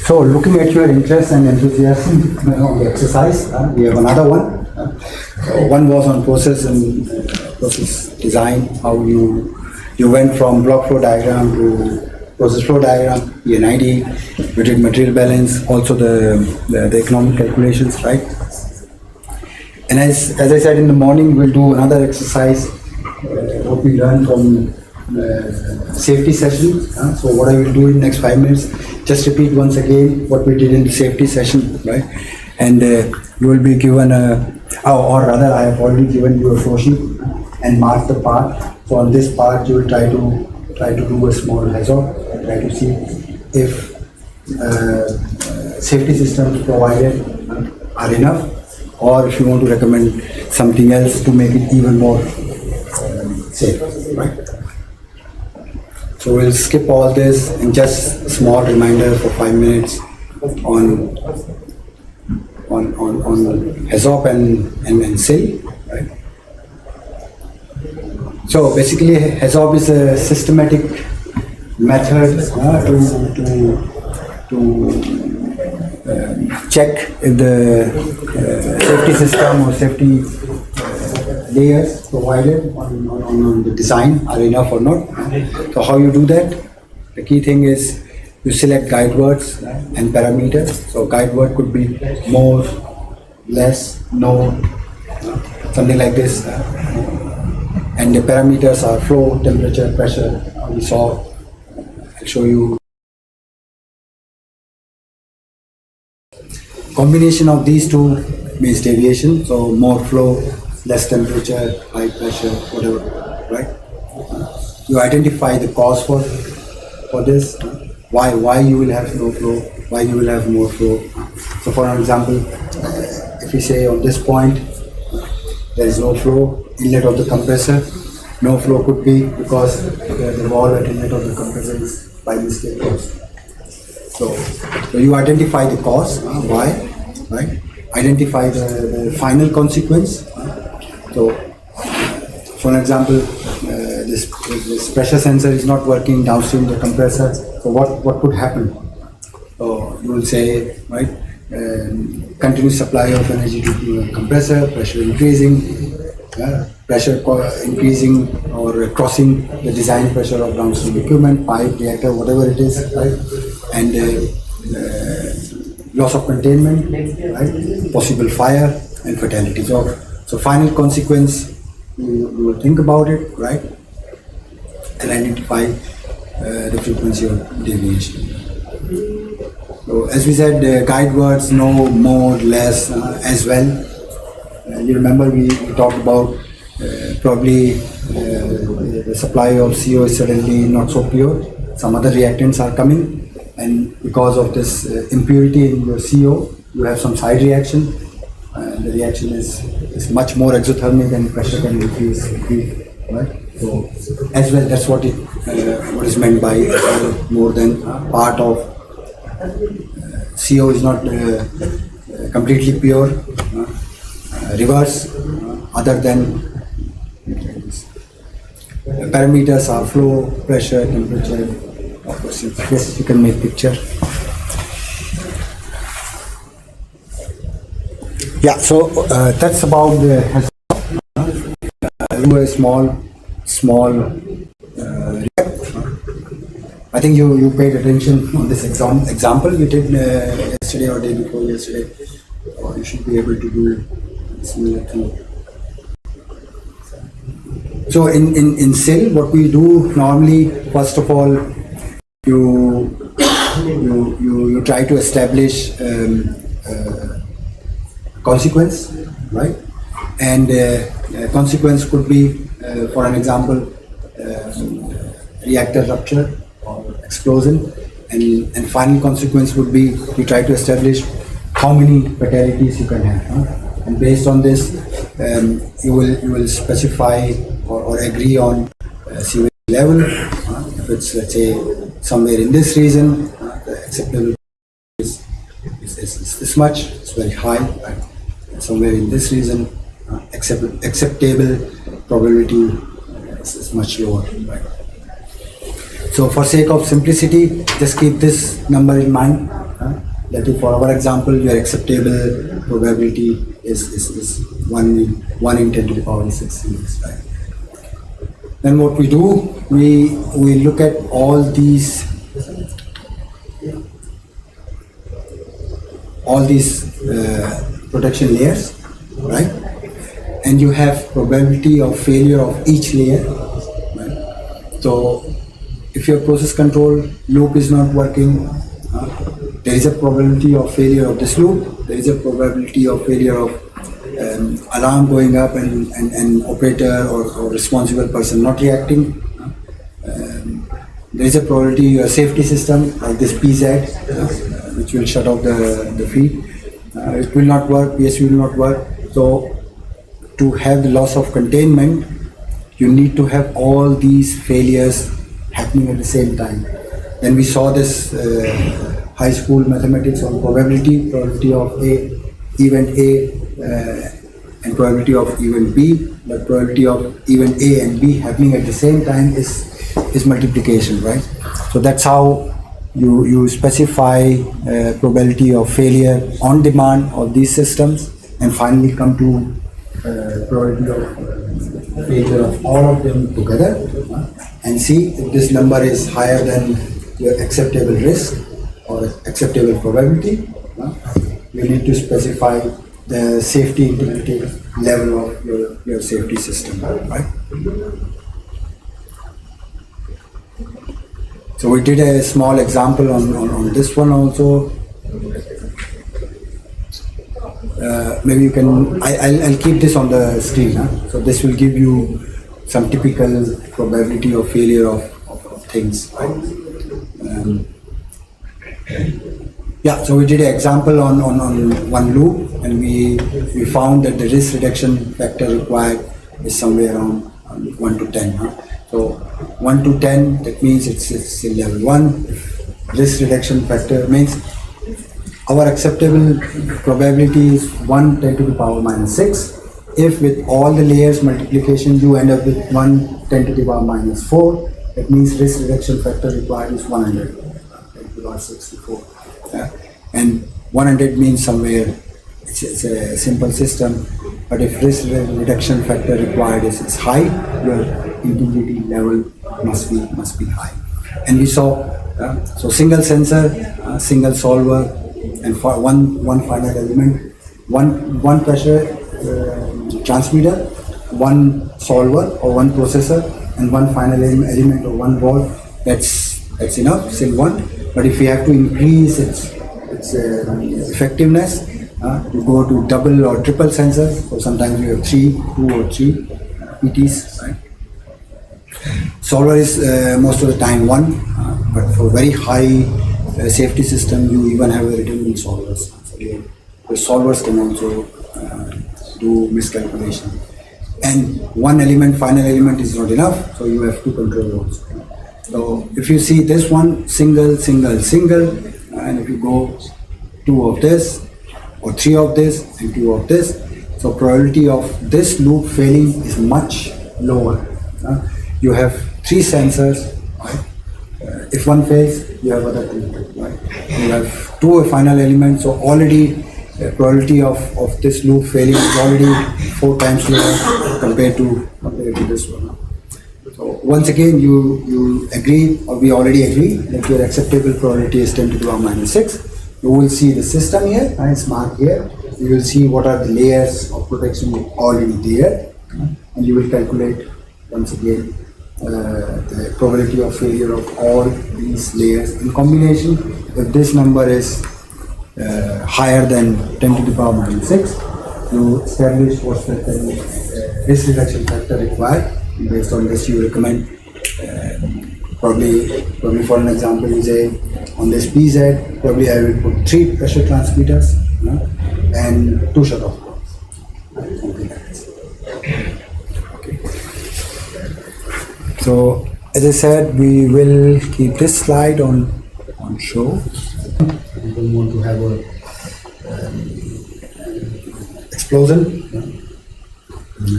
So, looking at your interest and enthusiasm on the exercise, we have another one. One was on process and process design, how you went from block flow diagram to process flow diagram, ENID, we did material balance, also the economic calculations, right? And as I said in the morning, we'll do another exercise, what we learned from safety session. So what I will do in the next 5 minutes, just repeat once again what we did in the safety session, right? And you will be given or rather I have already given you a flow sheet and mark the part. So on this part you will try to do a small HASOP and try to see if safety systems provided are enough, or if you want to recommend something else to make it even more safe, right? So we'll skip all this and just a small reminder for 5 minutes on HASOP and SIL, right? So basically HASOP is a systematic method to check if the safety system or safety layers provided on the design are enough or not. So how you do that? The key thing is you select guide words and parameters. So guide word could be more, less, no, something like this. And the parameters are flow, temperature, pressure. We saw. I'll show you. Combination of these two means deviation. So more flow, less temperature, high pressure, whatever, right? You identify the cause for this. Why you will have no flow, why you will have more flow. So for example, if we say on this point there is no flow, inlet of the compressor, no flow could be because the valve at inlet of the compressor is by mistake closed. So you identify the cause, why, right? Identify the final consequence. So, for example, this pressure sensor is not working downstream the compressor. So what could happen? So you will say, right, continuous supply of energy to the compressor, pressure increasing, pressure increasing or crossing the design pressure of downstream equipment, pipe, reactor, whatever it is, right? And loss of containment, right? Possible fire and fatality. So final consequence, you will think about it, right? And identify the frequency of deviation. So as we said, guide words, no, more, less, as well. You remember we talked about probably the supply of CO is suddenly not so pure. Some other reactants are coming, and because of this impurity in your CO, you have some side reaction. The reaction is much more exothermic and pressure can increase, right? So as well, that's what is meant by more than part of CO is not completely pure, reverse, other than parameters are flow, pressure, temperature. Of course, yes, you can make picture. Yeah, so that's about the small I think you paid attention on this example you did yesterday or day before yesterday, or you should be able to do similar thing. So in SIL, what we do normally, first of all, you try to establish consequence, right? And consequence could be, for an example, reactor rupture or explosion, and final consequence would be you try to establish how many fatalities you can have, and based on this you will specify or agree on severity level. If it's, let's say, somewhere in this region, the acceptable is this much, it's very high, right? Somewhere in this region, acceptable probability is much lower, right? So for sake of simplicity, just keep this number in mind. that if for our example your acceptable probability is 1 in 10 to the power 6 units, right? Then what we do, we look at all these protection layers, right? And you have probability of failure of each layer, right? So if your process control loop is not working, there is a probability of failure of this loop, there is a probability of failure of alarm going up and operator or responsible person not reacting. There is a probability a safety system like this PZ, which will shut off the feed. It will not work, PSU will not work. So to have the loss of containment, you need to have all these failures happening at the same time. Then we saw this high school mathematics on probability of event A and probability of event B. But probability of event A and B happening at the same time is multiplication, right? So that's how you specify probability of failure on demand of these systems, and finally come to probability of failure of all of them together, and see if this number is higher than your acceptable risk or acceptable probability. You need to specify the safety integrity level of your safety system, right? So we did a small example on this one also. Maybe you can, I'll keep this on the screen. So this will give you some typical probability of failure of things, right? Yeah, so we did an example on one loop, and we found that the risk reduction factor required is somewhere around 1 to 10. So 1 to 10, that means it's in level 1. If risk reduction factor means our acceptable probability is 1 10 to the power minus 6. If with all the layers multiplication you end up with 1 10 to the power minus 4, that means risk reduction factor required is 100, 10 to the power 64. And 100 means somewhere it's a simple system, but if risk reduction factor required is high, your integrity level must be high. And we saw so single sensor, single solver, and for one final element, one pressure transmitter, one solver or one processor, and one final element or one ball. That's enough, still one. But if you have to increase its effectiveness, you go to double or triple sensors. So sometimes you have 2 or 3 PTs, right? Solver is most of the time 1, but for very high safety system, you even have a redundant solvers. So the solvers can also do miscalculation. And one element, final element, is not enough, so you have 2 controllers. So if you see this one, single, and if you go 2 of this, or 3 of this, and 2 of this, so probability of this loop failing is much lower. You have 3 sensors, right? If one fails, you have other 2, right? You have 2 final elements, so already the probability of this loop failing is already 4 times lower compared to this one. So once again, you agree, or we already agree, that your acceptable probability is 10 to the power minus 6. You will see the system here, and it's marked here. You will see what are the layers of protection already there, and you will calculate once again the probability of failure of all these layers in combination. If this number is higher than 10 to the power minus 6, you establish what's the risk reduction factor required. Based on this, you recommend probably for an example, you say on this PZ, probably I will put 3 pressure transmitters, and 2 shutoff points, something like this. Okay. So as I said, we will keep this slide on show. We don't want to have a explosion,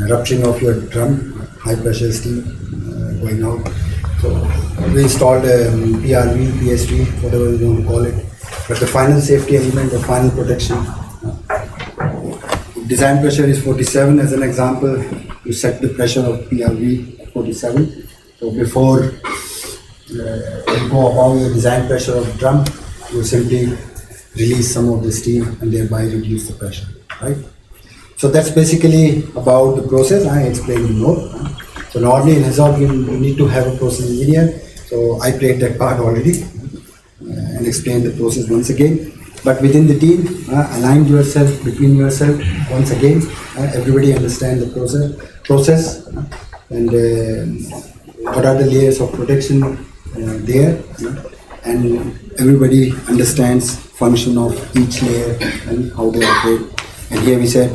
rupturing of your drum, high pressure steam going out. So we installed PRV, PSV, whatever you want to call it, But the final safety element, the final protection, design pressure is 47 as an example. You set the pressure of PRV at 47. So before you go above your design pressure of drum, you simply release some of the steam and thereby reduce the pressure, right? So that's basically about the process. I explained the note. So normally in HASOP you need to have a process engineer. So I played that part already and explained the process once again. But within the team, align yourself between yourself once again. Everybody understand the process and what are the layers of protection there, and everybody understands function of each layer and how they operate. And here we said,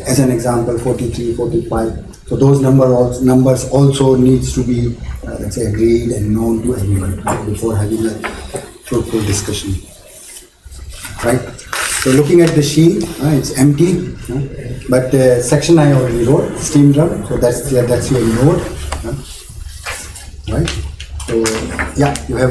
as an example, 43, 45. So those numbers also needs to be, let's say, agreed and known to everyone before having a fruitful discussion. Right? So looking at the sheet, it's empty, but section I already wrote, steam drum. So that's your node, right? So yeah, you have.